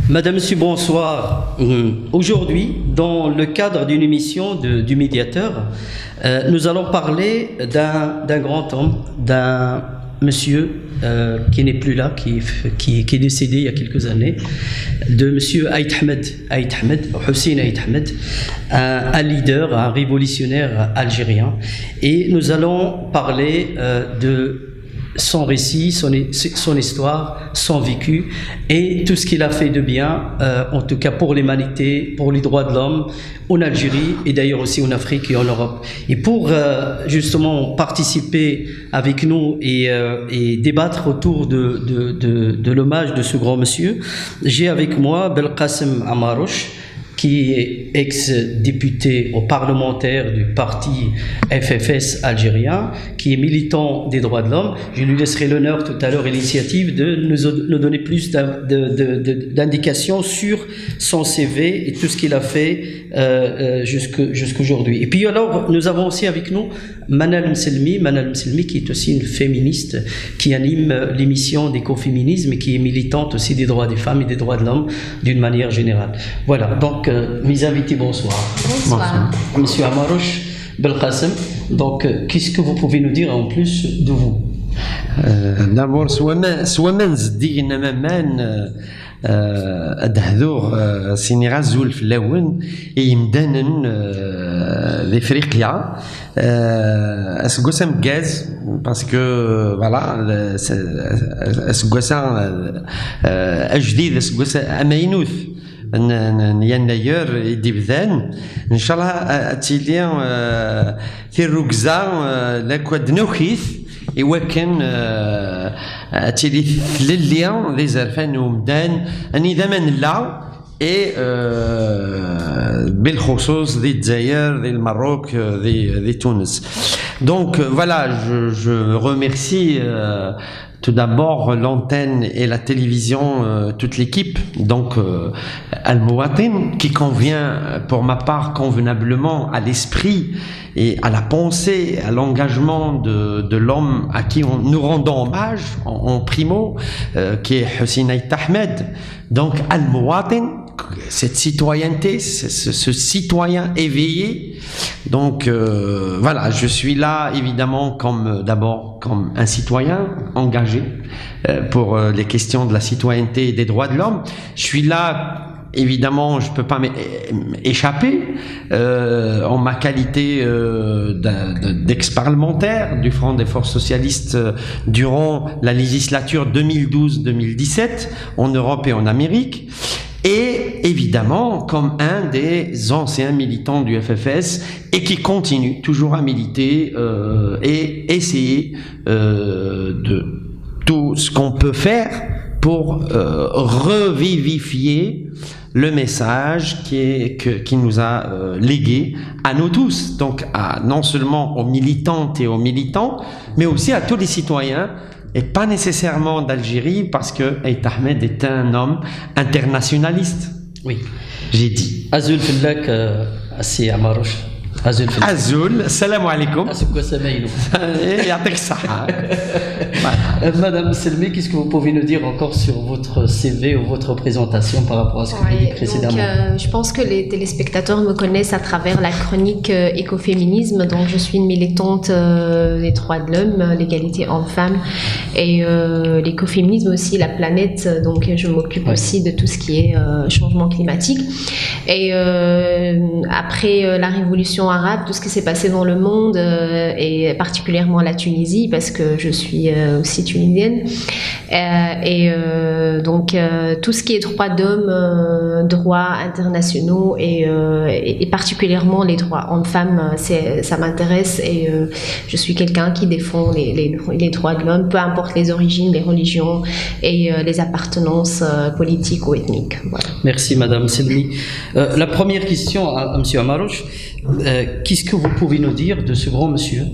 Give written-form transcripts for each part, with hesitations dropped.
Madame, Monsieur, bonsoir. Aujourd'hui, dans le cadre d'une émission du médiateur, nous allons parler d'un grand homme, d'un monsieur qui n'est plus là, qui est décédé il y a quelques années, de monsieur Aït Ahmed, Hussein Aït Ahmed, un leader, un révolutionnaire algérien. Et nous allons parler de son récit, son histoire, son vécu et tout ce qu'il a fait de bien, en tout cas pour l'humanité, pour les droits de l'homme en Algérie et d'ailleurs aussi en Afrique et en Europe. Et pour justement participer avec nous et débattre autour de l'hommage de ce grand monsieur, j'ai avec moi Belkacem Amarouche, qui est ex-député au parlementaire du parti FFS algérien, qui est militant des droits de l'homme. Je lui laisserai l'honneur tout à l'heure et l'initiative de nous donner plus d'indications sur son CV et tout ce qu'il a fait jusqu'aujourd'hui. Et puis alors, nous avons aussi avec nous Manal Mselmi, qui est aussi une féministe, qui anime l'émission d'écoféminisme et qui est militante aussi des droits des femmes et des droits de l'homme d'une manière générale. Voilà, donc mes invités, bonsoir. Bonsoir. Monsieur Amarouche, Belkacem, donc qu'est-ce que vous pouvez nous dire en plus de vous? D'abord, soit نزدينا ممان الدهذور سيني غازول في اللون يمدانن لافريقيا اسكوسا مكاز باسكو فوالا اسكوسا اجديد اسكوسا امينوث يناير يديبذان ان شاء الله تيلي في الركزه لاكواد نوخيث إوا كان تيلي ثلليا ذي زرفان ومدان أني ذمن لا et بالخصوص ذي الجزائر ذي المروك ذي تونس. Donc voilà, je remercie tout d'abord l'antenne et la télévision, toute l'équipe, donc Al Mouatin, qui convient pour ma part convenablement à l'esprit et à la pensée, à l'engagement de l'homme à qui nous rendons hommage en primo, qui est Hussein Aït Ahmed. Donc Al Mouatin, cette citoyenneté, ce citoyen éveillé. Donc voilà, je suis là évidemment d'abord comme un citoyen engagé pour les questions de la citoyenneté et des droits de l'homme. Je suis là évidemment, je ne peux pas m'échapper en ma qualité d'ex-parlementaire du Front des Forces Socialistes durant la législature 2012-2017 en Europe et en Amérique. Et évidemment, comme un des anciens militants du FFS et qui continue toujours à militer et essayer de tout ce qu'on peut faire pour revivifier le message qui nous a légué à nous tous, donc non seulement aux militantes et aux militants, mais aussi à tous les citoyens, et pas nécessairement d'Algérie, parce que Aït Ahmed est un homme internationaliste. Oui. J'ai dit. Azul Fillak, c'est Amarouche. Azul, salam alaikum. Madame Selmi, qu'est-ce que vous pouvez nous dire encore sur votre CV ou votre présentation par rapport à ce que vous avez dit précédemment? Donc, je pense que les téléspectateurs me connaissent à travers la chronique écoféminisme. Donc, je suis une militante des droits de l'homme, l'égalité hommes-femmes et l'écoféminisme aussi, la planète. Donc, je m'occupe aussi de tout ce qui est changement climatique. Et après la révolution arabe, tout ce qui s'est passé dans le monde et particulièrement la Tunisie, parce que je suis aussi tunisienne, donc tout ce qui est droits d'homme, droits internationaux et particulièrement les droits hommes-femmes, ça m'intéresse et je suis quelqu'un qui défend les droits de l'homme, peu importe les origines, les religions et les appartenances politiques ou ethniques. Voilà. Merci Madame Selmi. La première question à Monsieur Amarouche, qu'est-ce que vous pouvez nous dire de ce grand monsieur,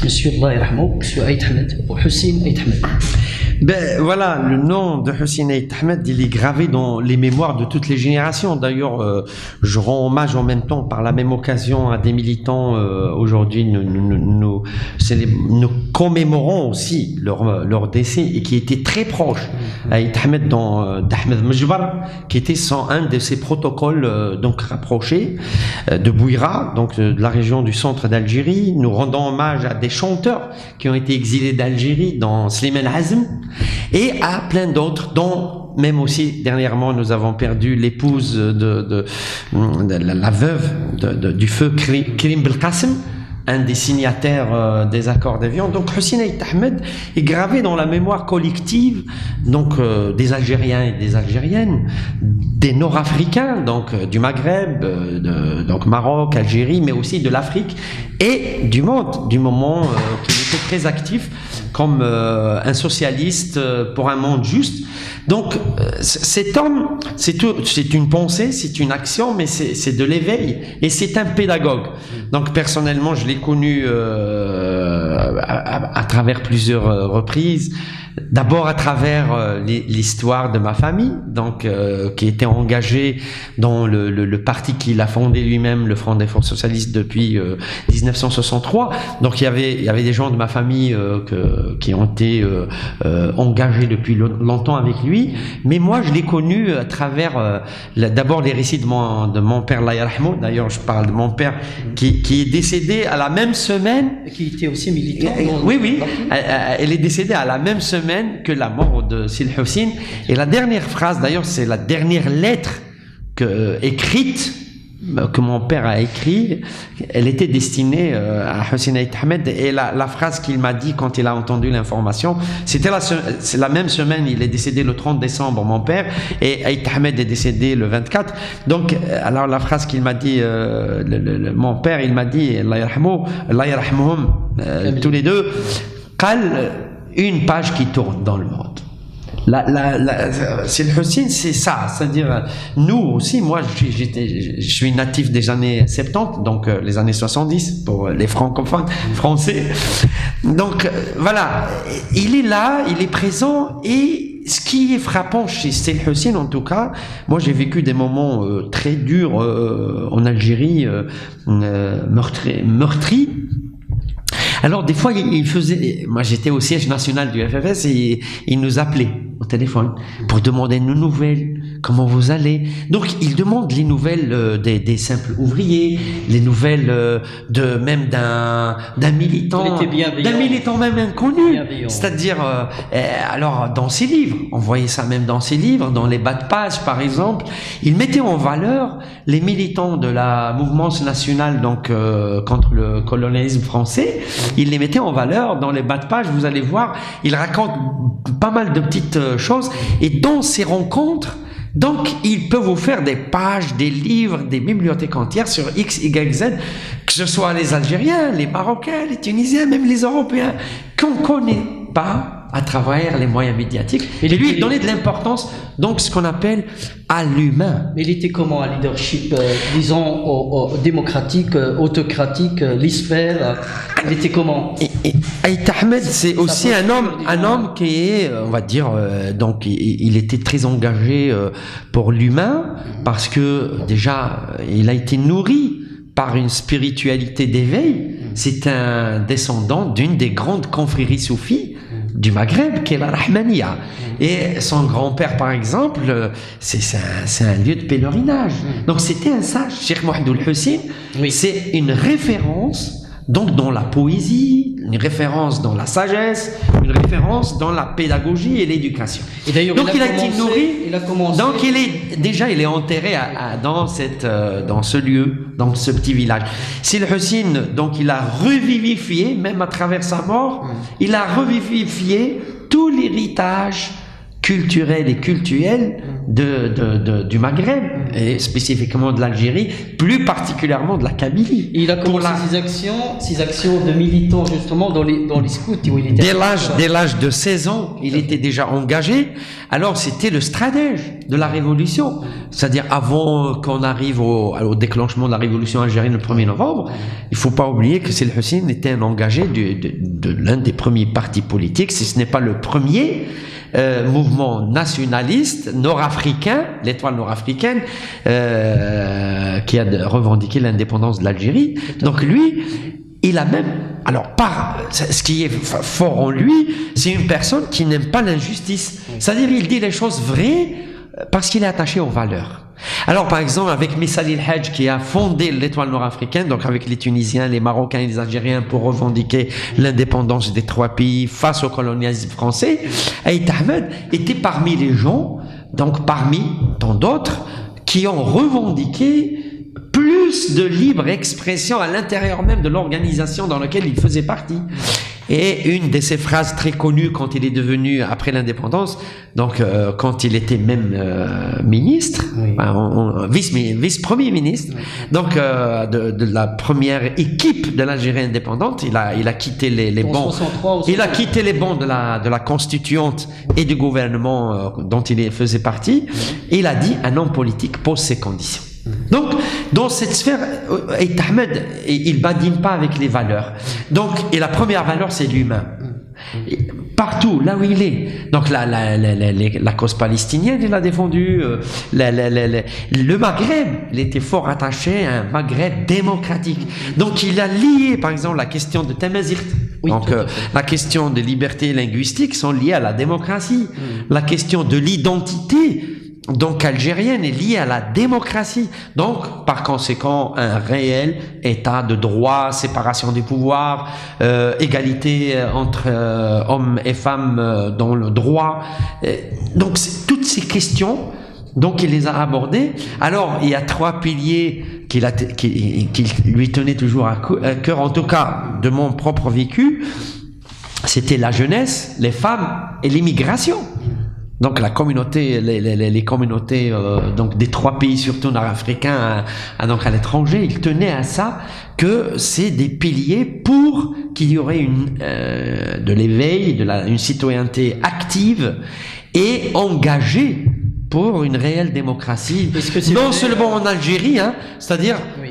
Monsieur Allah Yarhamou, Monsieur Aït Ahmed, ou Hussein Aït Ahmed? Ben voilà, le nom de Hussein Aït Ahmed, il est gravé dans les mémoires de toutes les générations. D'ailleurs, je rends hommage en même temps, par la même occasion, à des militants. Aujourd'hui, nous commémorons aussi leur décès, et qui était très proche Aït Ahmed d'Ahmed Mejbar, qui était un de ses protocoles donc rapprochés de Bouira, donc de la région du centre d'Algérie. Nous rendons hommage à des chanteurs qui ont été exilés d'Algérie, dans Slimane Azm, et à plein d'autres, dont même aussi dernièrement nous avons perdu l'épouse de la veuve du feu Karim Belkacem, un des signataires des accords d'Évian. Donc Hussein Aït Ahmed est gravé dans la mémoire collective, donc des Algériens et des Algériennes, des Nord-Africains, donc du Maghreb, donc Maroc, Algérie, mais aussi de l'Afrique et du monde, du moment qu'il était très actif comme un socialiste pour un monde juste. Donc cet homme, c'est une pensée, c'est une action, mais c'est de l'éveil, et c'est un pédagogue. Donc personnellement, je l'ai connu à travers plusieurs reprises. D'abord à travers l'histoire de ma famille, donc qui était engagée dans le parti qu'il a fondé lui-même, le Front des Forces Socialistes, depuis 1963. Donc il y avait des gens de ma famille qui ont été engagés depuis longtemps avec lui. Mais moi, je l'ai connu à travers d'abord les récits de mon père, Allah yarhamou. D'ailleurs, je parle de mon père qui est décédé à la même semaine. Qui était aussi militant. Oui. Elle est décédée à la même semaine que la mort de Sil Hussein. Et la dernière phrase, d'ailleurs, c'est la dernière lettre écrite que mon père a écrit. Elle était destinée à Hussein Aït Ahmed, et la phrase qu'il m'a dit quand il a entendu l'information, c'est la même semaine. Il est décédé le 30 décembre, mon père, et Aït Ahmed est décédé le 24. Donc alors la phrase qu'il m'a dit, mon père, il m'a dit Allah yarhamhum, tous les deux, qal, une page qui tourne dans le monde. C'est le Hussein, c'est ça, c'est-à-dire nous aussi. Moi, je suis natif des années 70, donc les années 70 pour les francophones français. Donc voilà, il est là, il est présent, et ce qui est frappant chez Sil Hussein, en tout cas, moi j'ai vécu des moments très durs en Algérie, meurtris. Alors des fois, il faisait. Moi, j'étais au siège national du FFS, et il nous appelait au téléphone pour demander nos nouvelles. Comment vous allez? Donc, il demande les nouvelles des simples ouvriers, les nouvelles même d'un militant, d'un militant même inconnu. C'est-à-dire, alors dans ses livres, on voyait ça même dans ses livres, dans les bas de page par exemple, il mettait en valeur les militants de la mouvance nationale, donc contre le colonialisme français. Il les mettait en valeur dans les bas de page. Vous allez voir, il raconte pas mal de petites choses, et dans ces rencontres, donc il peut vous faire des pages, des livres, des bibliothèques entières sur X, Y, Z, que ce soit les Algériens, les Marocains, les Tunisiens, même les Européens, qu'on connaît pas à travers les moyens médiatiques. Et lui, il donnait de l'importance, donc ce qu'on appelle à l'humain. Mais il était comment, un leadership, disons, démocratique, autocratique, lisfère? Il était comment? Aït Ahmed, c'est aussi un homme qui est, on va dire, donc il était très engagé pour l'humain, parce que déjà, il a été nourri par une spiritualité d'éveil. C'est un descendant d'une des grandes confréries soufis du Maghreb, qui est la Rahmaniya. Et son grand-père, par exemple, c'est un lieu de pèlerinage. Donc c'était un sage. Cheikh Mouhamadou Hussein, c'est une référence donc dans la poésie, une référence dans la sagesse, une référence dans la pédagogie et l'éducation. Et d'ailleurs, donc il a été nourri. Donc il est enterré dans ce lieu, dans ce petit village. Sil Hussein, donc il a revivifié, même à travers sa mort, il a revivifié tout l'héritage culturel et cultuel du Maghreb, et spécifiquement de l'Algérie, plus particulièrement de la Kabylie. Il a commencé ses actions de militant justement dans les scouts, où il était dès l'âge de 16 ans, il était déjà engagé. Alors c'était le stratège de la révolution, c'est-à-dire avant qu'on arrive au déclenchement de la révolution algérienne le 1er novembre, il faut pas oublier que Sil Hussein était un engagé de l'un des premiers partis politiques, si ce n'est pas le premier, mouvement nationaliste nord-africain, l'étoile nord-africaine, qui a revendiqué l'indépendance de l'Algérie. Donc lui, il a même, alors ce qui est fort en lui, c'est une personne qui n'aime pas l'injustice. C'est-à-dire, il dit les choses vraies parce qu'il est attaché aux valeurs. Alors, par exemple, avec Messali El Hadj, qui a fondé l'étoile nord-africaine, donc avec les Tunisiens, les Marocains et les Algériens, pour revendiquer l'indépendance des trois pays face au colonialisme français, Aït Ahmed était parmi les gens, donc parmi tant d'autres, qui ont revendiqué plus de libre expression à l'intérieur même de l'organisation dans laquelle il faisait partie. Et une de ses phrases très connues quand il est devenu, après l'indépendance, donc quand il était même ministre, oui. vice-premier ministre, oui. Donc de la première équipe de l'Algérie indépendante, il a quitté les bancs, il a quitté les bancs de la constituante et du gouvernement dont il faisait partie, et il a dit un homme politique pose ses conditions. Donc, dans cette sphère, Aït Ahmed, il badine pas avec les valeurs. Donc, et la première valeur, c'est l'humain. Partout, là où il est. Donc, la cause palestinienne, il a défendu. Le Maghreb, il était fort attaché à un Maghreb démocratique. Donc, il a lié, par exemple, la question de Tamazight. Oui, donc, la question de liberté linguistique sont liées à la démocratie. La question de l'identité, donc algérienne, est liée à la démocratie. Donc, par conséquent, un réel état de droit, séparation des pouvoirs, égalité entre hommes et femmes dans le droit. Donc, toutes ces questions, donc il les a abordées. Alors, il y a trois piliers qui lui tenaient toujours à cœur, en tout cas de mon propre vécu. C'était la jeunesse, les femmes et l'immigration. Donc la communauté, les communautés donc des trois pays, surtout nord-africains, donc à l'étranger, ils tenaient à ça, que c'est des piliers pour qu'il y aurait de l'éveil, une citoyenneté active et engagée pour une réelle démocratie, non seulement en Algérie, c'est-à-dire oui.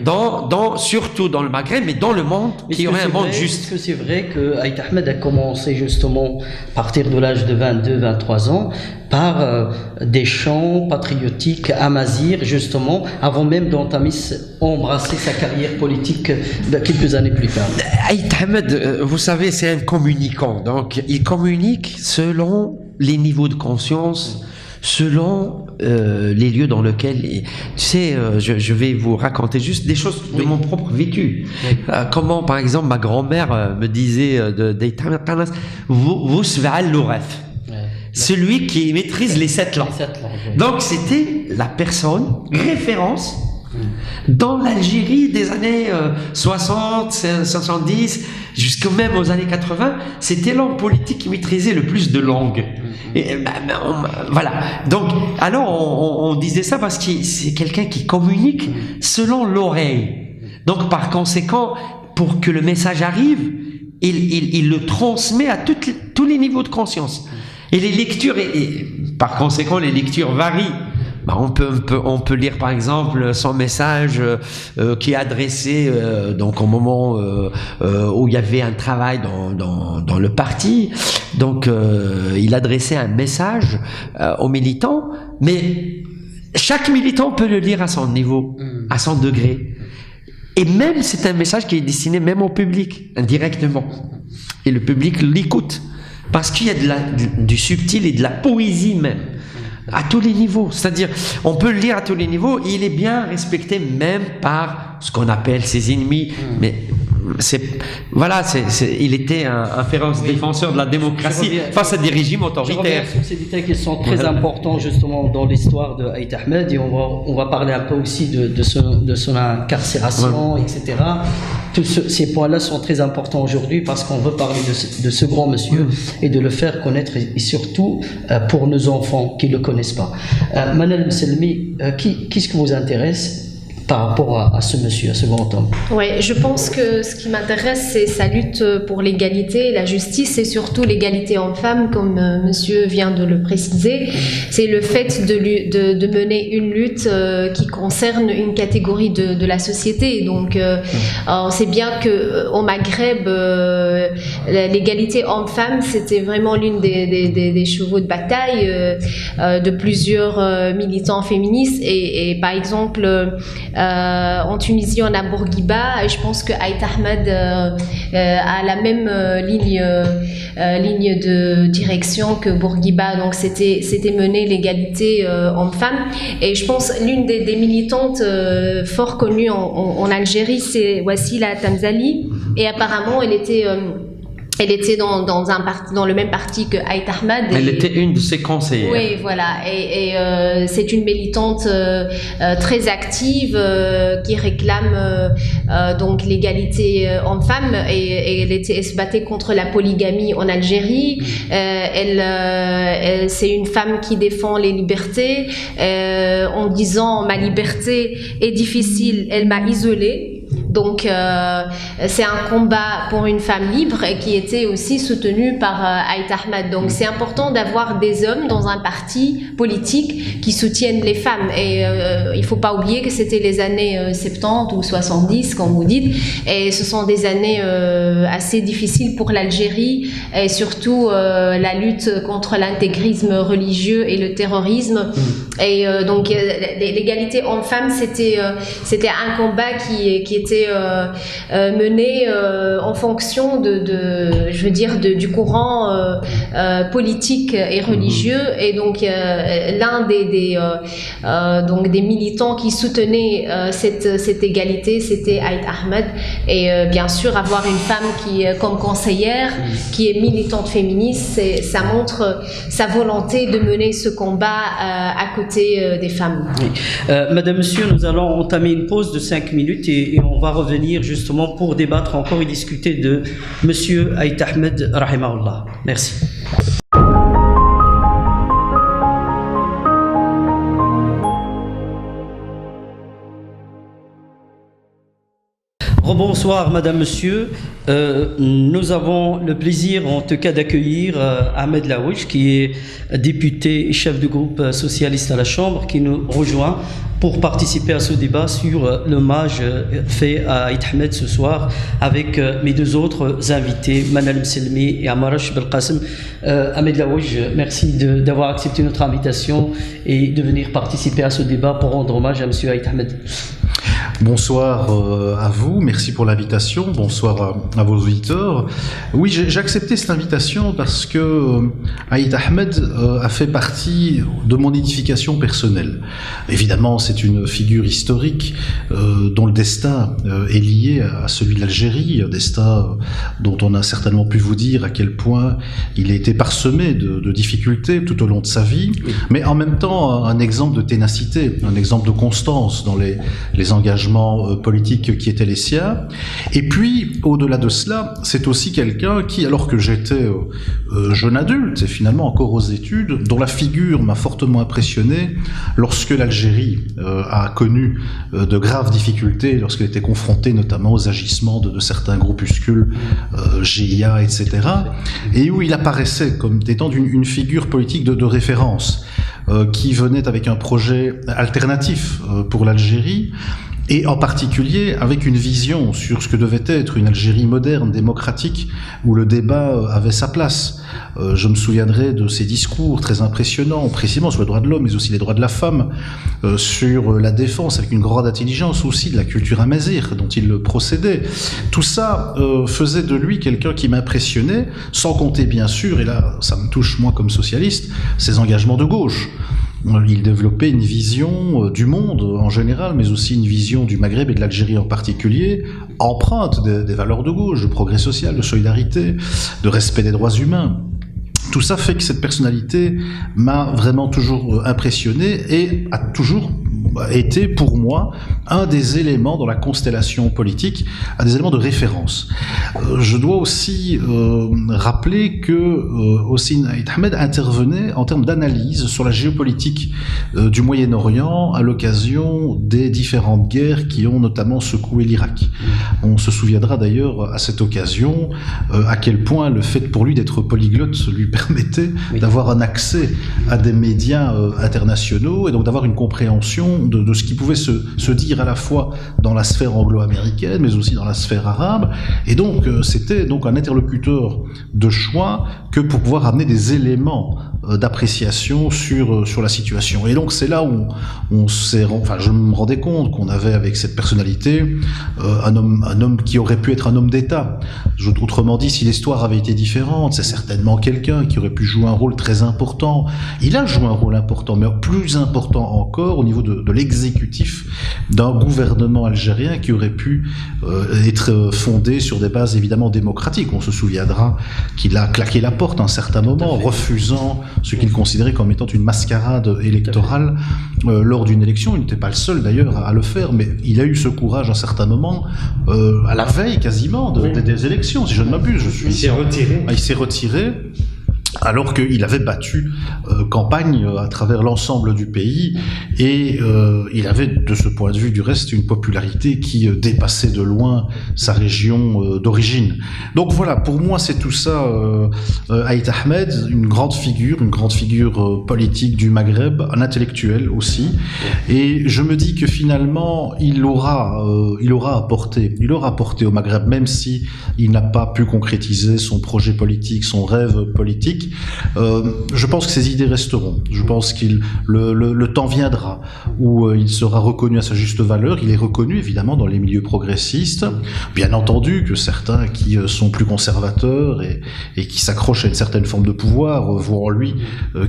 surtout dans le Maghreb, mais dans le monde, qu'il y aurait un monde juste. Est-ce que c'est vrai que Aït Ahmed a commencé justement à partir de l'âge de 22-23 ans par des chants patriotiques amazirs, justement, avant même embrasser sa carrière politique quelques années plus tard? Aït Ahmed, vous savez, c'est un communicant, donc il communique selon les niveaux de conscience, selon les lieux dans lesquels, tu sais, je vais vous raconter juste des choses de mon propre vécu. Oui. Comment, par exemple, ma grand-mère me disait vous celui qui maîtrise les 7 langues. Oui. Donc c'était la personne référence dans l'Algérie des années 60, 70, jusqu'au même aux années 80, c'était l'homme politique qui maîtrisait le plus de langues. Et, voilà. Donc, alors on disait ça parce que c'est quelqu'un qui communique selon l'oreille. Donc, par conséquent, pour que le message arrive, il le transmet à tous les niveaux de conscience. Et les lectures, par conséquent, les lectures varient. On peut lire par exemple son message qui est adressé donc au moment où il y avait un travail dans le parti. Donc il adressait un message aux militants, mais chaque militant peut le lire à son niveau, à son degré. Et même c'est un message qui est destiné même au public, indirectement. Et le public l'écoute parce qu'il y a du subtil et de la poésie même. À tous les niveaux, c'est-à-dire on peut le lire à tous les niveaux, il est bien respecté même par ce qu'on appelle ses ennemis, mais il était un féroce défenseur de la démocratie face à des régimes autoritaires. Je reviens sur ces détails qui sont très importants justement dans l'histoire de Aït Ahmed, et on va parler un peu aussi de son incarcération, etc. Tous ces points-là sont très importants aujourd'hui parce qu'on veut parler de ce grand monsieur et de le faire connaître, et surtout pour nos enfants qui ne le connaissent pas. Manal Mselmi, qu'est-ce qui vous intéresse par rapport à ce monsieur, à ce grand homme. Oui, je pense que ce qui m'intéresse, c'est sa lutte pour l'égalité, la justice et surtout l'égalité homme-femme, comme monsieur vient de le préciser. C'est le fait de mener une lutte qui concerne une catégorie de la société. Donc, on sait bien qu'au Maghreb, l'égalité homme-femme, c'était vraiment l'une des chevaux de bataille de plusieurs militants féministes. Et par exemple, en Tunisie, on a Bourguiba, et je pense que Aït Ahmed a la même ligne de direction que Bourguiba. Donc, c'était mener l'égalité homme-femme. Et je pense l'une des militantes fort connues en Algérie, c'est Wassila Tamzali. Et apparemment, elle était dans le même parti que Aït Ahmed. Elle était une de ses conseillères. Oui, voilà. Et c'est une militante très active qui réclame donc l'égalité homme-femme. Et elle se battait contre la polygamie en Algérie. C'est une femme qui défend les libertés. En disant ma liberté est difficile, elle m'a isolée. Donc, c'est un combat pour une femme libre et qui était aussi soutenu par Aït Ahmed. Donc, c'est important d'avoir des hommes dans un parti politique qui soutiennent les femmes. Et il ne faut pas oublier que c'était les années 70 ou 70, comme vous dites. Et ce sont des années assez difficiles pour l'Algérie et surtout la lutte contre l'intégrisme religieux et le terrorisme. Et donc, l'égalité homme-femme, c'était un combat qui était mené en fonction du courant politique et religieux. Et donc l'un des militants qui soutenait cette égalité, c'était Aït Ahmed. Et bien sûr, avoir une femme comme conseillère, qui est militante féministe, ça montre sa volonté de mener ce combat à côté des femmes. Oui. Madame, Monsieur, nous allons entamer une pause de 5 minutes et on va revenir justement pour débattre encore et discuter de Monsieur Aït Ahmed, rahimahullah. Merci. Bonsoir Madame, Monsieur. Nous avons le plaisir en tout cas d'accueillir Ahmed Laouch, qui est député et chef du groupe socialiste à la Chambre, qui nous rejoint pour participer à ce débat sur l'hommage fait à Aït Ahmed ce soir avec mes deux autres invités, Manal Mselmi et Amarash Belqasem. Ahmed Laouch, merci d'avoir accepté notre invitation et de venir participer à ce débat pour rendre hommage à Monsieur Aït Ahmed. Bonsoir à vous, merci pour l'invitation, bonsoir à vos auditeurs. Oui, j'ai accepté cette invitation parce que Aït Ahmed a fait partie de mon édification personnelle. Évidemment, c'est une figure historique dont le destin est lié à celui de l'Algérie, un destin dont on a certainement pu vous dire à quel point il a été parsemé de difficultés tout au long de sa vie, mais en même temps un exemple de ténacité, un exemple de constance dans les engagements politiques qui étaient les siens. Et puis, au-delà de cela, c'est aussi quelqu'un qui, alors que j'étais jeune adulte et finalement encore aux études, dont la figure m'a fortement impressionné lorsque l'Algérie a connu de graves difficultés, lorsqu'elle était confrontée notamment aux agissements de certains groupuscules, GIA, etc., et où il apparaissait comme étant une figure politique de référence, qui venait avec un projet alternatif pour l'Algérie, et en particulier avec une vision sur ce que devait être une Algérie moderne, démocratique, où le débat avait sa place. Je me souviendrai de ses discours très impressionnants, précisément sur les droits de l'homme, mais aussi les droits de la femme, sur la défense, avec une grande intelligence aussi de la culture amazigh dont il procédait. Tout ça faisait de lui quelqu'un qui m'impressionnait, sans compter bien sûr, et là ça me touche moi comme socialiste, ses engagements de gauche. Il développait une vision du monde en général, mais aussi une vision du Maghreb et de l'Algérie en particulier, empreinte des valeurs de gauche, de progrès social, de solidarité, de respect des droits humains. Tout ça fait que cette personnalité m'a vraiment toujours impressionné et a toujours été pour moi un des éléments dans la constellation politique, un des éléments de référence. Je dois aussi rappeler que Hossein Aït Ahmed intervenait en termes d'analyse sur la géopolitique du Moyen-Orient à l'occasion des différentes guerres qui ont notamment secoué l'Irak. On se souviendra d'ailleurs à cette occasion à quel point le fait pour lui d'être polyglotte lui permettait d'avoir un accès à des médias internationaux et donc d'avoir une compréhension de ce qui pouvait se dire à la fois dans la sphère anglo-américaine mais aussi dans la sphère arabe, et donc c'était donc un interlocuteur de choix que pour pouvoir amener des éléments d'appréciation sur la situation. Et donc c'est là où je me rendais compte qu'on avait avec cette personnalité un homme qui aurait pu être un homme d'État. Autrement dit, si l'histoire avait été différente, c'est certainement quelqu'un qui aurait pu jouer un rôle très important. Il a joué un rôle important, mais plus important encore au niveau de l'exécutif d'un gouvernement algérien qui aurait pu être fondé sur des bases évidemment démocratiques. On se souviendra qu'il a claqué la porte à un certain moment, refusant ce qu'il considérait comme étant une mascarade électorale lors d'une élection. Il n'était pas le seul d'ailleurs à le faire, mais il a eu ce courage à un certain moment, à la veille quasiment des élections, si je ne m'abuse. Il s'est retiré. Il s'est retiré. Alors qu'il avait battu campagne à travers l'ensemble du pays, et il avait de ce point de vue du reste une popularité qui dépassait de loin sa région d'origine. Donc voilà, pour moi c'est tout ça. Aït Ahmed, une grande figure politique du Maghreb, un intellectuel aussi, et je me dis que finalement il aura apporté au Maghreb, même si il n'a pas pu concrétiser son projet politique, son rêve politique. Je pense que ses idées resteront. Je pense le temps viendra où il sera reconnu à sa juste valeur. Il est reconnu évidemment dans les milieux progressistes. Bien entendu que certains qui sont plus conservateurs et qui s'accrochent à une certaine forme de pouvoir voient en lui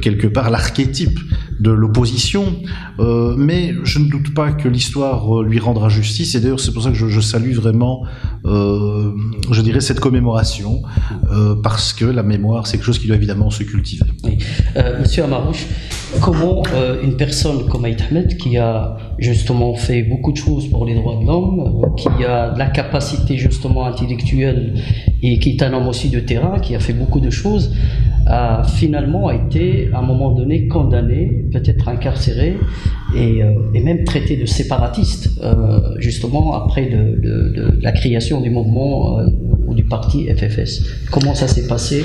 quelque part l'archétype de l'opposition. Mais je ne doute pas que l'histoire lui rendra justice. Et d'ailleurs c'est pour ça que je salue vraiment, je dirais, cette commémoration, parce que la mémoire c'est quelque chose qui doit évidemment se cultiver. Oui. Monsieur Amarouche, comment une personne comme Aït Ahmed, qui a justement fait beaucoup de choses pour les droits de l'homme, qui a de la capacité justement intellectuelle et qui est un homme aussi de terrain, qui a fait beaucoup de choses, a finalement été à un moment donné condamné, peut-être incarcéré et même traité de séparatiste, justement après de la création du mouvement ou du parti FFS. Comment ça s'est passé,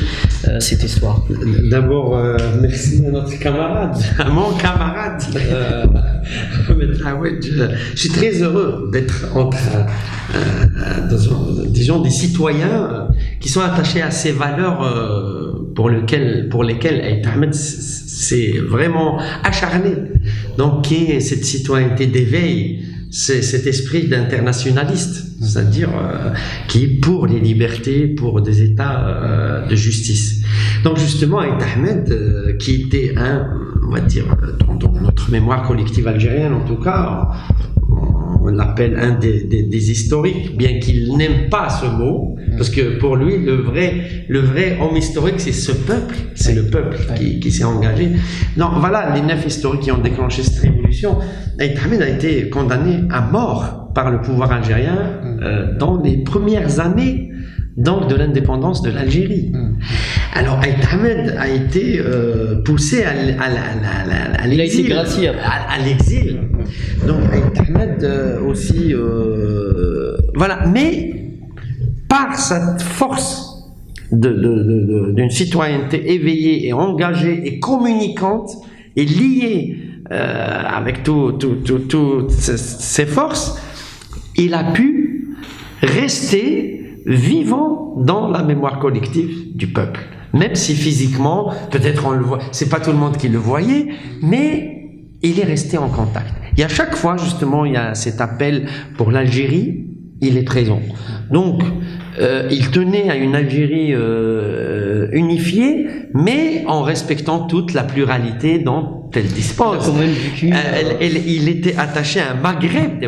cette histoire? D'abord, merci à notre camarade, à mon camarade, Ahmed Awed. Je suis très heureux d'être entre, disons, des citoyens qui sont attachés à ces valeurs pour lesquelles Aït Ahmed s'est vraiment acharné. Donc, qui est cette citoyenneté d'éveil, c'est cet esprit d'internationaliste, c'est-à-dire qui est pour les libertés, pour des États de justice. Donc justement, Aït Ahmed, qui était on va dire, dans notre mémoire collective algérienne en tout cas, on l'appelle un des historiques, bien qu'il n'aime pas ce mot, parce que pour lui, le vrai homme historique, c'est ce peuple, c'est le peuple qui s'est engagé. Donc voilà, les 9 historiques qui ont déclenché cette révolution. Aït Ahmed a été condamné à mort par le pouvoir algérien dans les premières années donc de l'indépendance de l'Algérie. Alors Aït Ahmed a été poussé à l'exil. À l'exil. Donc Aït Ahmed aussi, voilà, mais par cette force d'une citoyenneté éveillée et engagée et communicante et liée avec toutes ces forces, il a pu rester vivant dans la mémoire collective du peuple. Même si physiquement, peut-être on le voit, c'est pas tout le monde qui le voyait, mais il est resté en contact. Et à chaque fois, justement, il y a cet appel pour l'Algérie, il est présent. Donc, il tenait à une Algérie unifiée, mais en respectant toute la pluralité dont elle dispose. Il a quand même vécu, il était attaché à un Maghreb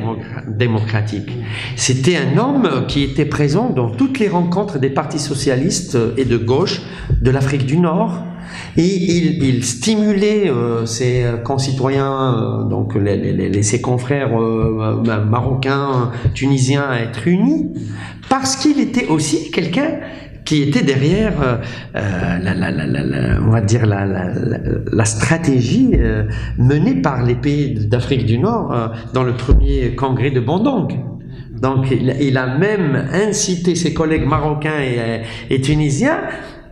démocratique. C'était un homme qui était présent dans toutes les rencontres des partis socialistes et de gauche de l'Afrique du Nord. Et il stimulait ses concitoyens, donc ses confrères marocains, tunisiens à être unis, parce qu'il était aussi quelqu'un qui était derrière, on va dire la stratégie menée par les pays d'Afrique du Nord dans le premier congrès de Bandung. Donc, il a même incité ses collègues marocains et tunisiens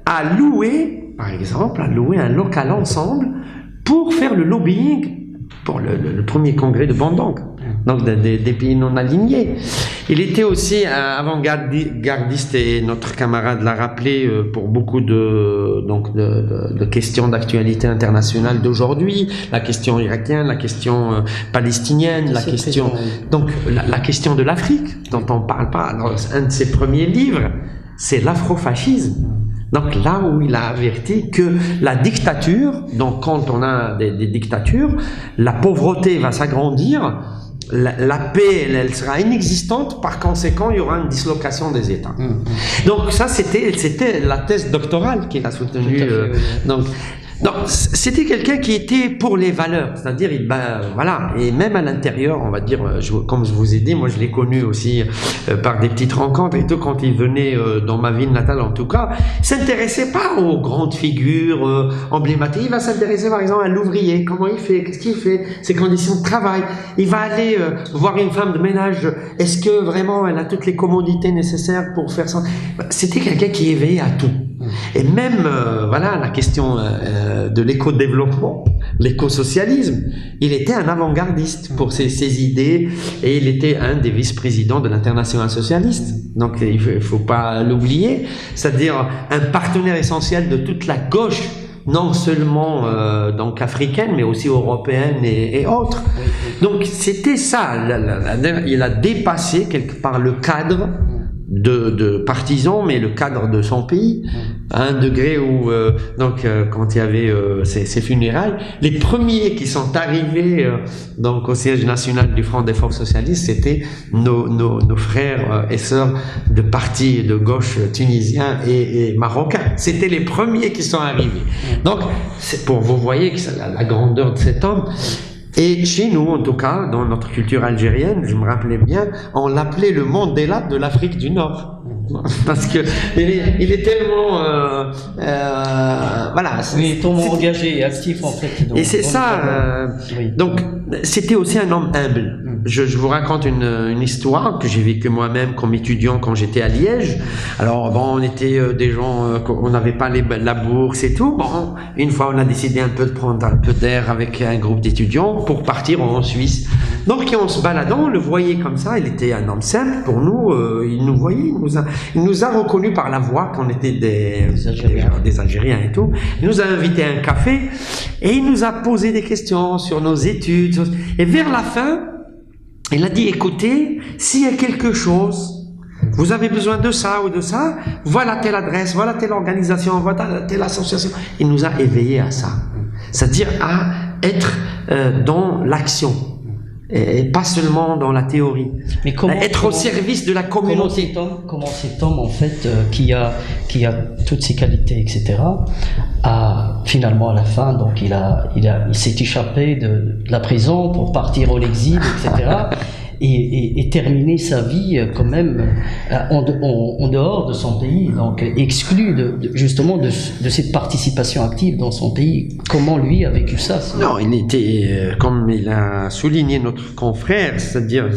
à louer, par exemple, un local ensemble pour faire le lobbying pour le premier congrès de Bandung, donc des pays non alignés. Il était aussi avant-gardiste, et notre camarade l'a rappelé, pour beaucoup de questions d'actualité internationale d'aujourd'hui, la question irakienne, la question palestinienne, la question de l'Afrique, dont on ne parle pas. Alors, un de ses premiers livres, c'est l'afrofascisme. Donc là où il a averti que la dictature, donc quand on a des dictatures, la pauvreté va s'agrandir, la paix elle sera inexistante, par conséquent il y aura une dislocation des États. Donc ça c'était la thèse doctorale qu'il a soutenue. Donc c'était quelqu'un qui était pour les valeurs, c'est-à-dire voilà, et même à l'intérieur, on va dire, comme je vous ai dit, moi je l'ai connu aussi par des petites rencontres et tout, quand il venait dans ma ville natale en tout cas, il s'intéressait pas aux grandes figures emblématiques, il va s'intéresser par exemple à l'ouvrier, comment il fait, qu'est-ce qu'il fait, ses conditions de travail, il va aller voir une femme de ménage, est-ce que vraiment elle a toutes les commodités nécessaires pour faire ça. C'était quelqu'un qui éveillait à tout. Et même, voilà, la question de l'éco-développement, l'éco-socialisme, il était un avant-gardiste pour ses idées, et il était un des vice-présidents de l'Internationale socialiste. Donc il faut pas l'oublier, c'est-à-dire un partenaire essentiel de toute la gauche, non seulement donc africaine, mais aussi européenne et autres. Donc c'était ça, il a dépassé quelque part le cadre de partisans, mais le cadre de son pays, à un degré où quand il y avait ces funérailles, les premiers qui sont arrivés donc au siège national du Front des Forces Socialistes, c'était nos frères et sœurs de partis de gauche tunisiens et marocains. C'était les premiers qui sont arrivés. Donc c'est pour vous voyez que la grandeur de cet homme. Et chez nous, en tout cas, dans notre culture algérienne, je me rappelais bien, on l'appelait le Mandela de l'Afrique du Nord. Parce que il est tellement voilà, il est tellement engagé et actif en fait. Et c'est ça. Oui. Donc c'était aussi un homme humble. Je vous raconte une histoire que j'ai vécue moi-même comme étudiant quand j'étais à Liège. Alors bon, on était des gens, on n'avait pas la bourse et tout. Bon, une fois on a décidé de prendre un peu d'air avec un groupe d'étudiants pour partir en Suisse. Donc en se baladant, on le voyait comme ça. Il était un homme simple pour nous. Il nous voyait, il nous a reconnus par la voix qu'on était des Algériens et tout. Il nous a invités à un café et il nous a posé des questions sur nos études. Et vers la fin, il a dit, écoutez, s'il y a quelque chose, vous avez besoin de ça ou de ça, voilà telle adresse, voilà telle organisation, voilà telle association. Il nous a éveillés à ça. C'est-à-dire à être dans l'action. Et pas seulement dans la théorie. Mais être au service de la communauté. Comment cet homme en fait qui a toutes ses qualités, etc., a finalement à la fin, donc il s'est échappé de la prison pour partir en exil, etc. Et terminer sa vie quand même en dehors de son pays, donc exclu justement de cette participation active dans son pays. Comment lui a vécu ça? Non, il était, comme il a souligné notre confrère, c'est-à-dire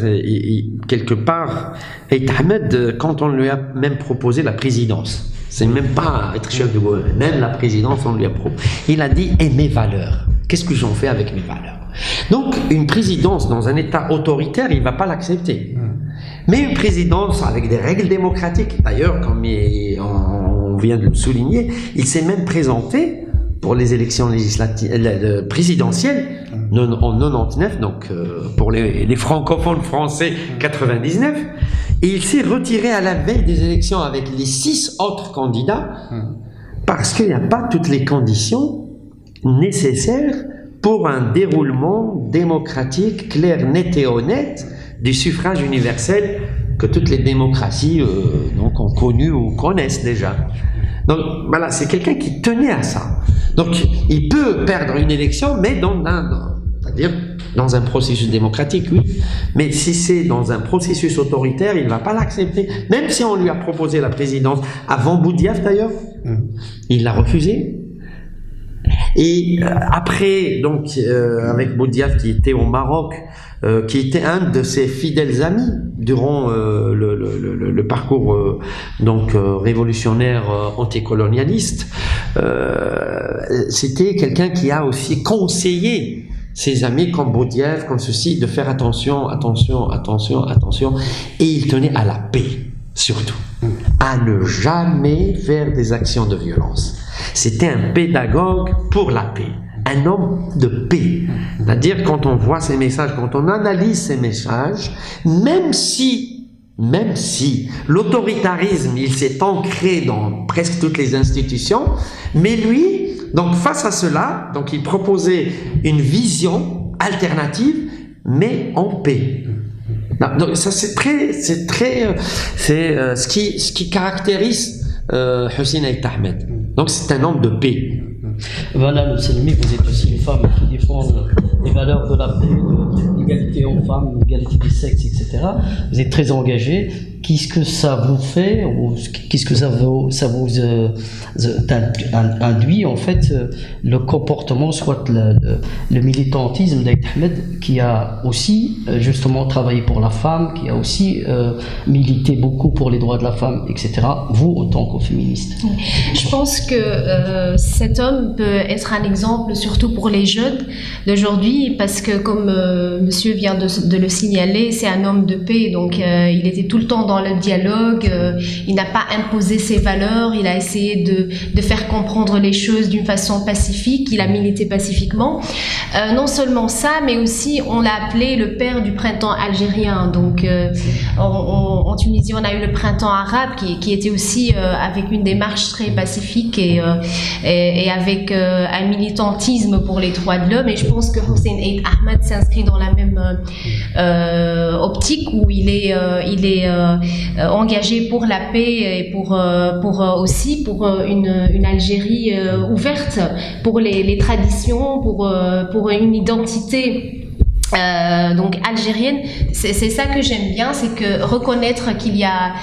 quelque part, Aït Ahmed, quand on lui a même proposé la présidence, c'est même pas être chef de gouvernement, même la présidence on lui a proposé. Il a dit, et mes valeurs, qu'est-ce que j'en fais avec mes valeurs? Donc, une présidence dans un État autoritaire, il ne va pas l'accepter. Mais une présidence avec des règles démocratiques, d'ailleurs, comme on vient de le souligner, il s'est même présenté pour les élections présidentielles en 99, donc pour les francophones français 99, et il s'est retiré à la veille des élections avec les 6 autres candidats. parce qu'il n'y a pas toutes les conditions nécessaires pour un déroulement démocratique clair, net et honnête du suffrage universel que toutes les démocraties donc ont connu ou connaissent déjà. Donc voilà, c'est quelqu'un qui tenait à ça. Donc il peut perdre une élection, mais c'est-à-dire dans un processus démocratique, oui. Mais si c'est dans un processus autoritaire, il ne va pas l'accepter. Même si on lui a proposé la présidence avant Boudiaf d'ailleurs, il l'a refusé. Et après, donc, avec Boudiaf qui était au Maroc, qui était un de ses fidèles amis durant le parcours révolutionnaire anticolonialiste, c'était quelqu'un qui a aussi conseillé ses amis comme Boudiaf, comme ceci, de faire attention, et il tenait à la paix, surtout, à ne jamais faire des actions de violence. C'était un pédagogue pour la paix, un homme de paix. C'est-à-dire, quand on voit ses messages, quand on analyse ses messages, même si l'autoritarisme, il s'est ancré dans presque toutes les institutions, mais lui, donc face à cela, donc il proposait une vision alternative, mais en paix. Donc ça c'est ce qui caractérise Hussein Ait Ahmed. Donc c'est un homme de paix. Voilà, Selmi, vous êtes aussi une femme qui défend les valeurs de la paix, de l'égalité hommes-femmes, l'égalité des sexes, etc. Vous êtes très engagée. Qu'est-ce que ça vous fait, ou qu'est-ce que ça vous induit en fait le comportement, soit le militantisme d'Ait Ahmed, qui a aussi justement travaillé pour la femme, qui a aussi milité beaucoup pour les droits de la femme, etc. Vous, en tant que féministe. Je pense que cet homme peut être un exemple surtout pour les jeunes d'aujourd'hui, parce que comme monsieur vient de le signaler, c'est un homme de paix, donc il était tout le temps dans le dialogue, il n'a pas imposé ses valeurs, il a essayé de faire comprendre les choses d'une façon pacifique, il a milité pacifiquement. Non seulement ça, mais aussi on l'a appelé le père du printemps algérien. Donc en Tunisie, on a eu le printemps arabe qui était aussi avec une démarche très pacifique et avec un militantisme pour les droits de l'homme. Et je pense que Hussein Ait Ahmed s'inscrit dans la même optique, où il est engagé pour la paix et pour une Algérie ouverte, pour les traditions, pour une identité donc algérienne. C'est ça que j'aime bien, c'est que reconnaître qu'il y a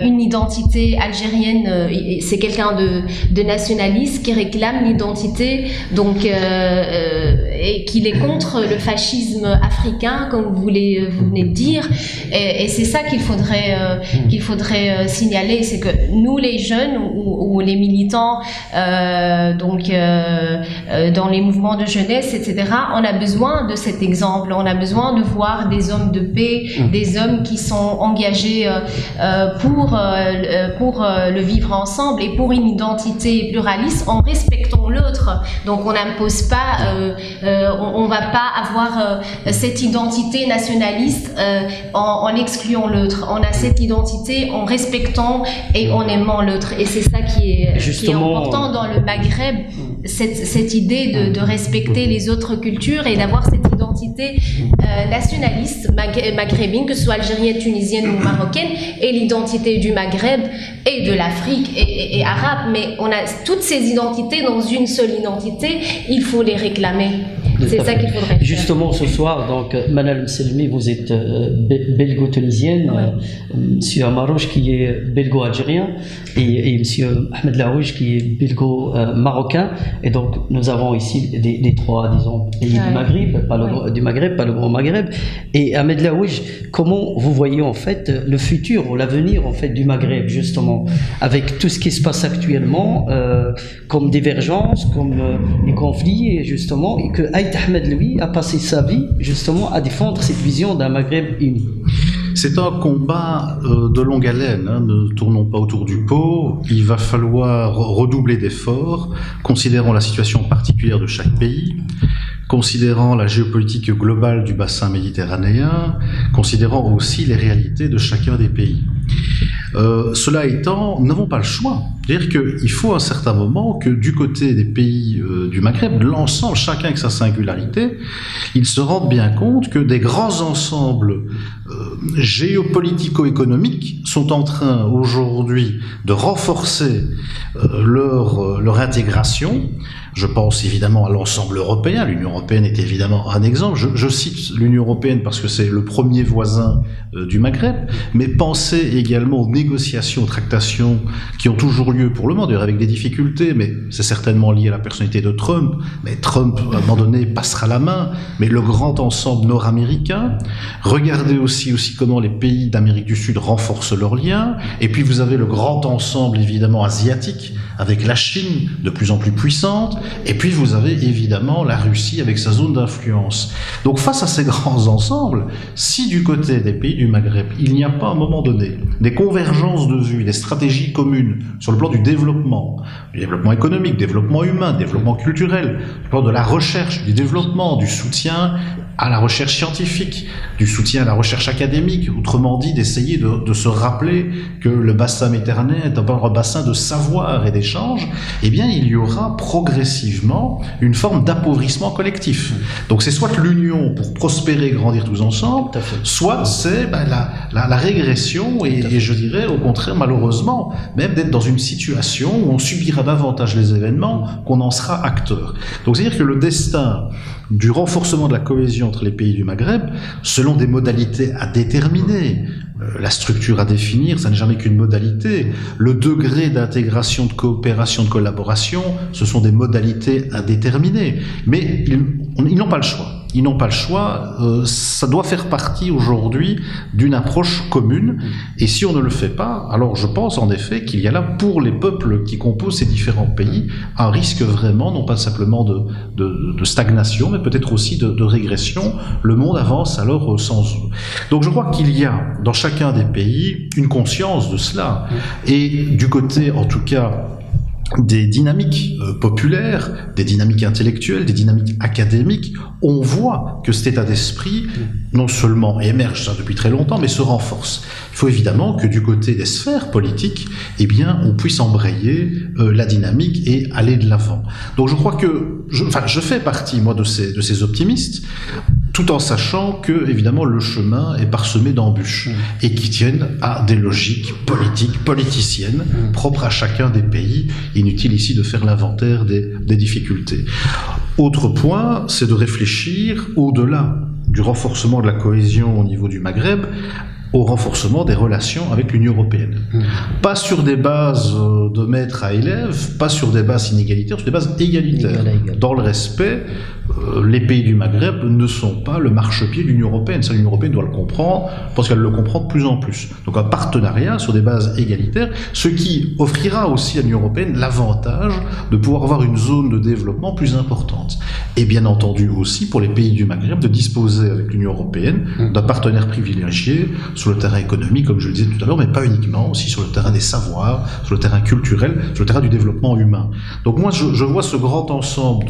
une identité algérienne, c'est quelqu'un de nationaliste qui réclame l'identité, donc et qu'il est contre le fascisme africain, comme vous venez de dire, et c'est ça qu'il faudrait signaler, c'est que nous les jeunes ou les militants dans les mouvements de jeunesse, etc., on a besoin de cet exemple. On a besoin de voir des hommes de paix, des hommes qui sont engagés pour le vivre ensemble et pour une identité pluraliste en respectant l'autre. Donc on n'impose pas, on va pas avoir cette identité nationaliste en excluant l'autre. On a cette identité en respectant et en aimant l'autre. Et c'est ça qui est important dans le Maghreb, cette idée de respecter les autres cultures et d'avoir cette identité nationaliste maghrébine, que ce soit algérienne, tunisienne ou marocaine, et l'identité du Maghreb et de l'Afrique et arabe. Mais on a toutes ces identités dans une seule identité, il faut les réclamer. C'est ça qu'il faudrait faire. Justement, ce soir, donc, Manal Selmi, vous êtes belgo-tunisienne, monsieur Amarouche qui est belgo-algérien, et monsieur Ahmed Laouij qui est belgo-marocain. Et donc, nous avons ici les trois, disons, pays du Maghreb, pas le Grand Maghreb. Et Ahmed Laouij, comment vous voyez en fait le futur ou l'avenir en fait du Maghreb, justement, avec tout ce qui se passe actuellement, comme divergence, comme les conflits, justement, et que Ait Ahmed, lui, a passé sa vie justement à défendre cette vision d'un Maghreb uni. C'est un combat de longue haleine, hein. Ne tournons pas autour du pot. Il va falloir redoubler d'efforts, considérant la situation particulière de chaque pays, considérant la géopolitique globale du bassin méditerranéen, considérant aussi les réalités de chacun des pays. Cela étant, nous n'avons pas le choix. C'est-à-dire qu'il faut à un certain moment que du côté des pays du Maghreb, l'ensemble, chacun avec sa singularité, ils se rendent bien compte que des grands ensembles géopolitico-économiques sont en train aujourd'hui de renforcer leur intégration. Je pense évidemment à l'ensemble européen. L'Union européenne est évidemment un exemple. Je cite l'Union européenne parce que c'est le premier voisin du Maghreb, mais pensez également aux négociations, aux tractations qui ont toujours lieu pour le moment, d'ailleurs avec des difficultés, mais c'est certainement lié à la personnalité de Trump. Mais Trump, à un moment donné, passera la main. Mais le grand ensemble nord-américain, regardez aussi comment les pays d'Amérique du Sud renforcent leurs liens. Et puis vous avez le grand ensemble, évidemment, asiatique, avec la Chine de plus en plus puissante. Et puis vous avez évidemment la Russie avec sa zone d'influence. Donc face à ces grands ensembles, si du côté des pays du Maghreb, il n'y a pas à un moment donné des convergences de vues, des stratégies communes sur le plan du développement économique, du développement humain, du développement culturel, du plan de la recherche, du développement, du soutien à la recherche scientifique, du soutien à la recherche académique, autrement dit d'essayer de se rappeler que le bassin méditerranéen est un bassin de savoir et d'échange, eh bien il y aura progressivement une forme d'appauvrissement collectif. Donc c'est soit l'union pour prospérer, grandir tous ensemble, soit c'est la régression et je dirais au contraire malheureusement même d'être dans une situation où on subira davantage les événements qu'on en sera acteur. Donc c'est-à-dire que le destin du renforcement de la cohésion entre les pays du Maghreb, selon des modalités à déterminer, la structure à définir, ça n'est jamais qu'une modalité. Le degré d'intégration, de coopération, de collaboration, ce sont des modalités à déterminer. Mais ils n'ont pas le choix. Ils n'ont pas le choix. Ça doit faire partie aujourd'hui d'une approche commune. Et si on ne le fait pas, alors je pense en effet qu'il y a là, pour les peuples qui composent ces différents pays, un risque vraiment, non pas simplement de stagnation, mais peut-être aussi de régression. Le monde avance alors sans eux. Donc je crois qu'il y a dans chacun des pays une conscience de cela. Et du côté, en tout cas, des dynamiques populaires, des dynamiques intellectuelles, des dynamiques académiques, on voit que cet état d'esprit, non seulement émerge ça depuis très longtemps, mais se renforce. Il faut évidemment que du côté des sphères politiques, eh bien, on puisse embrayer la dynamique et aller de l'avant. Donc je crois que, je fais partie, moi, de ces optimistes, tout en sachant que, évidemment, le chemin est parsemé d'embûches et qui tiennent à des logiques politiques, politiciennes, propres à chacun des pays. Inutile ici de faire l'inventaire des difficultés. Autre point, c'est de réfléchir au-delà du renforcement de la cohésion au niveau du Maghreb, au renforcement des relations avec l'Union européenne. Pas sur des bases de maître à élève, pas sur des bases inégalitaires, sur des bases égalitaires. Dans le respect, les pays du Maghreb ne sont pas le marchepied de l'Union européenne. Ça, l'Union européenne doit le comprendre, parce qu'elle le comprend de plus en plus. Donc un partenariat sur des bases égalitaires, ce qui offrira aussi à l'Union européenne l'avantage de pouvoir avoir une zone de développement plus importante. Et bien entendu aussi pour les pays du Maghreb de disposer avec l'Union européenne d'un partenaire privilégié sur le terrain économique, comme je le disais tout à l'heure, mais pas uniquement, aussi sur le terrain des savoirs, sur le terrain culturel, sur le terrain du développement humain. Donc moi, je vois ce grand ensemble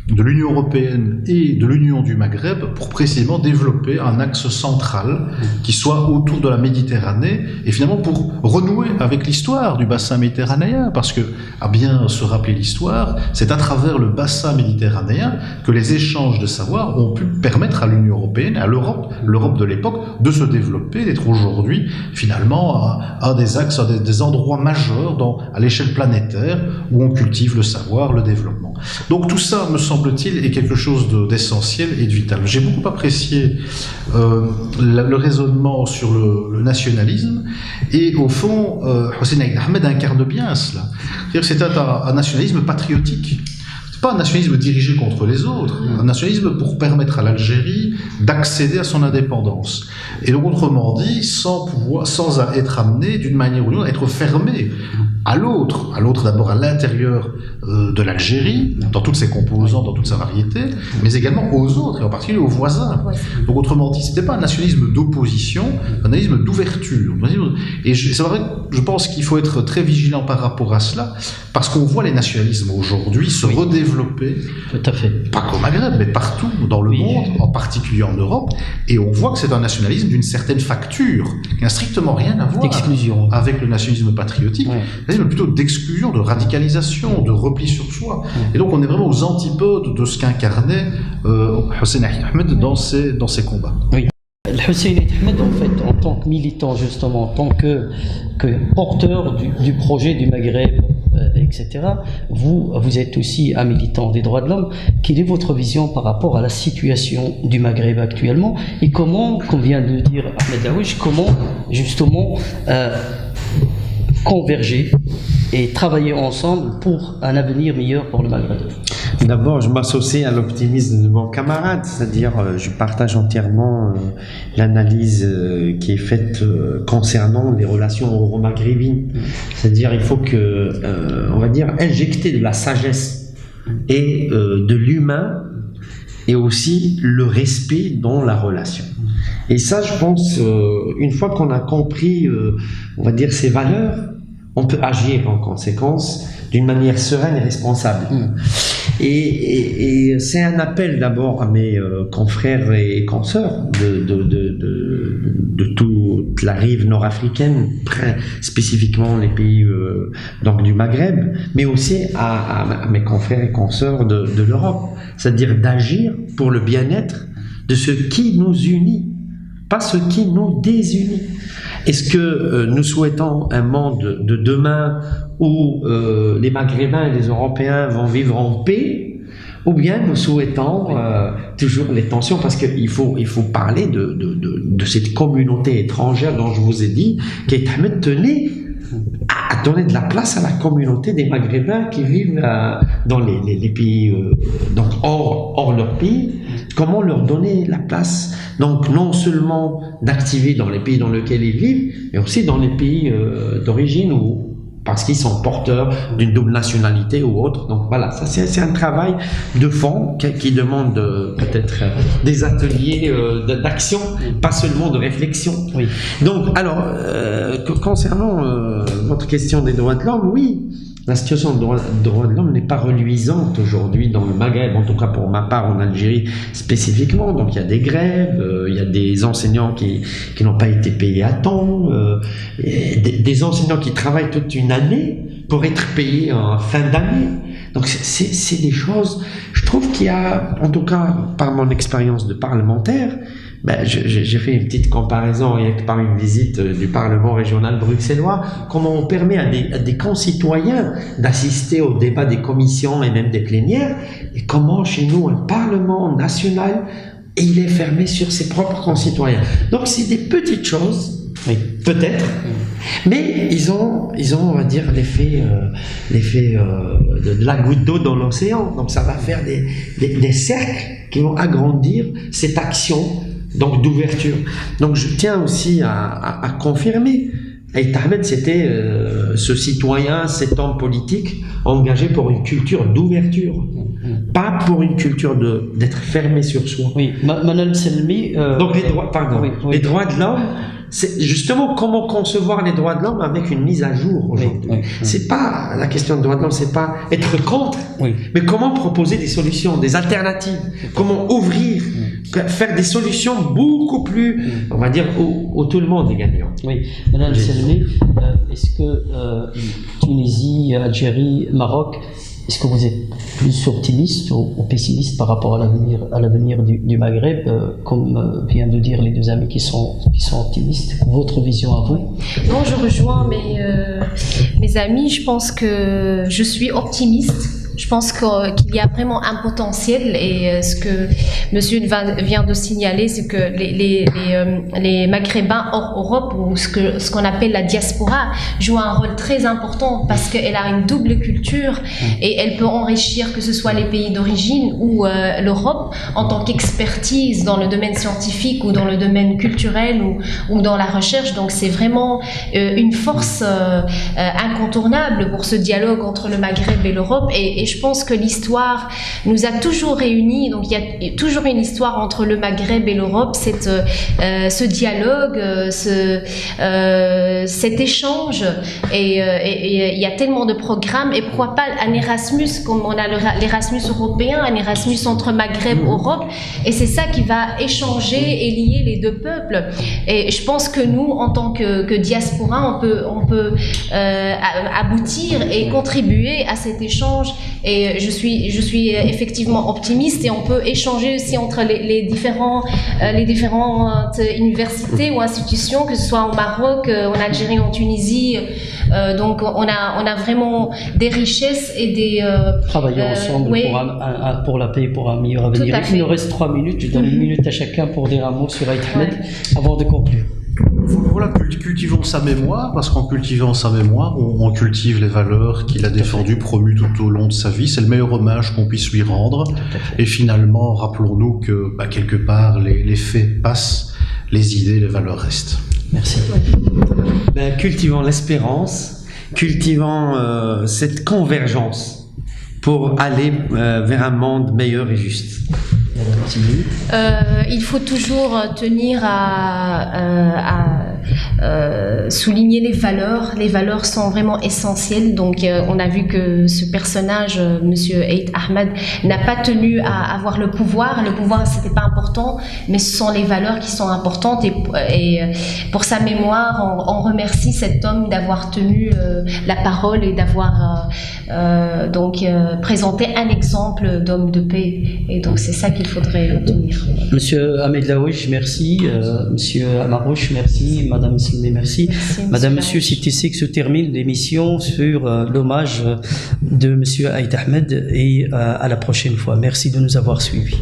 de l'Union européenne et de l'Union du Maghreb pour précisément développer un axe central qui soit autour de la Méditerranée et finalement pour renouer avec l'histoire du bassin méditerranéen, parce que, à bien se rappeler l'histoire, c'est à travers le bassin méditerranéen que les échanges de savoir ont pu permettre à l'Union européenne, à l'Europe de l'époque, de se développer, d'être aujourd'hui finalement un des axes, des endroits majeurs à l'échelle planétaire où on cultive le savoir, le développement. Donc tout ça, me semble-t-il, est quelque chose d'essentiel et de vital. J'ai beaucoup apprécié le raisonnement sur le nationalisme, et au fond, Hossein Ahmed incarne bien cela. C'est-à-dire que c'est un nationalisme patriotique. C'est pas un nationalisme dirigé contre les autres, un nationalisme pour permettre à l'Algérie d'accéder à son indépendance. Et donc, autrement dit, sans être amené d'une manière ou d'une autre à être fermé à l'autre d'abord à l'intérieur de l'Algérie, dans toutes ses composantes, dans toute sa variété, mais également aux autres, et en particulier aux voisins. Donc autrement dit, c'était pas un nationalisme d'opposition, un nationalisme d'ouverture. Et c'est vrai que je pense qu'il faut être très vigilant par rapport à cela, parce qu'on voit les nationalismes aujourd'hui se redévelopper, tout à fait, pas qu'au Maghreb, mais partout dans le monde, en particulier en Europe, et on voit que c'est un nationalisme d'une certaine facture, qui n'a strictement rien à voir avec le nationalisme patriotique, mais plutôt d'exclusion, de radicalisation, de repli sur soi. Et donc on est vraiment aux antipodes de ce qu'incarnait Hossein Ahmed dans ses combats. Oui. Hossein Ahmed, en fait, en tant que militant, justement, en tant que porteur du projet du Maghreb, etc., vous êtes aussi un militant des droits de l'homme. Quelle est votre vision par rapport à la situation du Maghreb actuellement et comment, comme vient de dire Ahmed Daouche, comment justement converger et travailler ensemble pour un avenir meilleur pour le Maghreb? D'abord, je m'associe à l'optimisme de mon camarade, c'est-à-dire je partage entièrement l'analyse qui est faite concernant les relations euro-maghrébines. C'est-à-dire il faut que, on va dire, injecter de la sagesse et de l'humain et aussi le respect dans la relation. Et ça, je pense, une fois qu'on a compris, on va dire, ces valeurs, on peut agir en conséquence d'une manière sereine et responsable. Et c'est un appel d'abord à mes confrères et consoeurs de toute la rive nord-africaine, spécifiquement les pays donc du Maghreb, mais aussi à mes confrères et consoeurs de l'Europe, c'est-à-dire d'agir pour le bien-être de ce qui nous unit, pas ce qui nous désunit. Est-ce que nous souhaitons un monde de demain où les Maghrébins et les Européens vont vivre en paix, ou bien nous souhaitons toujours les tensions, parce qu'il faut parler de cette communauté étrangère dont je vous ai dit, qu'Ahmed tenait à donner de la place à la communauté des Maghrébins qui vivent dans les pays donc hors leur pays. Comment leur donner la place, donc non seulement d'activer dans les pays dans lesquels ils vivent, mais aussi dans les pays d'origine ou parce qu'ils sont porteurs d'une double nationalité ou autre. Donc voilà, ça c'est un travail de fond qui demande peut-être des ateliers d'action, pas seulement de réflexion. Oui. Donc alors, concernant votre question des droits de l'homme, oui, la situation des droits de l'homme n'est pas reluisante aujourd'hui dans le Maghreb, en tout cas pour ma part en Algérie spécifiquement. Donc il y a des grèves, il y a des enseignants qui n'ont pas été payés à temps, des enseignants qui travaillent toute une année pour être payés en fin d'année. Donc c'est des choses, je trouve qu'il y a, en tout cas par mon expérience de parlementaire, j'ai fait une petite comparaison par une visite du Parlement régional bruxellois, comment on permet à des concitoyens d'assister au débat des commissions et même des plénières, et comment chez nous un Parlement national, il est fermé sur ses propres concitoyens. Donc c'est des petites choses, oui, peut-être, mais ils ont, on va dire, l'effet de la goutte d'eau dans l'océan. Donc ça va faire des cercles qui vont agrandir cette action donc d'ouverture. Donc je tiens aussi à confirmer, Aït Ahmed c'était ce citoyen, cet homme politique engagé pour une culture d'ouverture, pas pour une culture d'être fermé sur soi. Oui, Manal Selmi. Donc les droits de l'homme, c'est justement comment concevoir les droits de l'homme avec une mise à jour aujourd'hui. C'est pas la question des droits de l'homme, c'est pas être contre, mais comment proposer des solutions, des alternatives, comment ouvrir, faire des solutions beaucoup plus, on va dire, où tout le monde est gagnant. Oui, Madame Selmi, est-ce que Tunisie, Algérie, Maroc, est-ce que vous êtes plus optimiste ou pessimiste par rapport à l'avenir du Maghreb, comme vient de dire les deux amis qui sont optimistes? Votre vision à vous? Non, je rejoins mes amis. Je pense que je suis optimiste Je pense qu'il y a vraiment un potentiel et ce que monsieur vient de signaler, c'est que les Maghrébins hors Europe, ou ce qu'on appelle la diaspora, jouent un rôle très important parce qu'elle a une double culture et elle peut enrichir que ce soit les pays d'origine ou l'Europe en tant qu'expertise dans le domaine scientifique ou dans le domaine culturel ou dans la recherche. Donc c'est vraiment une force incontournable pour ce dialogue entre le Maghreb et l'Europe et je pense que l'histoire nous a toujours réunis. Donc il y a toujours une histoire entre le Maghreb et l'Europe, ce dialogue, cet échange et il y a tellement de programmes et pourquoi pas un Erasmus comme on a l'Erasmus européen, un Erasmus entre Maghreb et Europe et c'est ça qui va échanger et lier les deux peuples et je pense que nous en tant que diaspora on peut aboutir et contribuer à cet échange et je suis effectivement optimiste et on peut échanger aussi entre les différentes universités ou institutions, que ce soit au Maroc, en Algérie, en Tunisie. Donc on a vraiment des richesses et des... Travailler ensemble pour la paix, pour un meilleur avenir. Il nous reste 3 minutes, je donne 1 minute à chacun pour dire un mot sur Aït Ahmed avant de conclure. Voilà, cultivons sa mémoire, parce qu'en cultivant sa mémoire, on cultive les valeurs qu'il a défendues, promues tout au long de sa vie. C'est le meilleur hommage qu'on puisse lui rendre. Et finalement, rappelons-nous que, quelque part, les faits passent, les idées, les valeurs restent. Merci. Cultivons l'espérance, cultivons cette convergence pour aller vers un monde meilleur et juste. Il faut toujours tenir à souligner les valeurs. Les valeurs sont vraiment essentielles. Donc, on a vu que ce personnage, Monsieur Aït Ahmed, n'a pas tenu à avoir le pouvoir. Le pouvoir, c'était pas important, mais ce sont les valeurs qui sont importantes. Et pour sa mémoire, on remercie cet homme d'avoir tenu la parole et d'avoir présenté un exemple d'homme de paix. Et donc, c'est ça qu'il faudrait retenir. Monsieur Ahmed Laouij, merci. Monsieur Amarouche, merci. Madame Silmé, merci. Madame, monsieur, c'est ici que se termine l'émission sur l'hommage de Monsieur Aït Ahmed et à la prochaine fois. Merci de nous avoir suivis.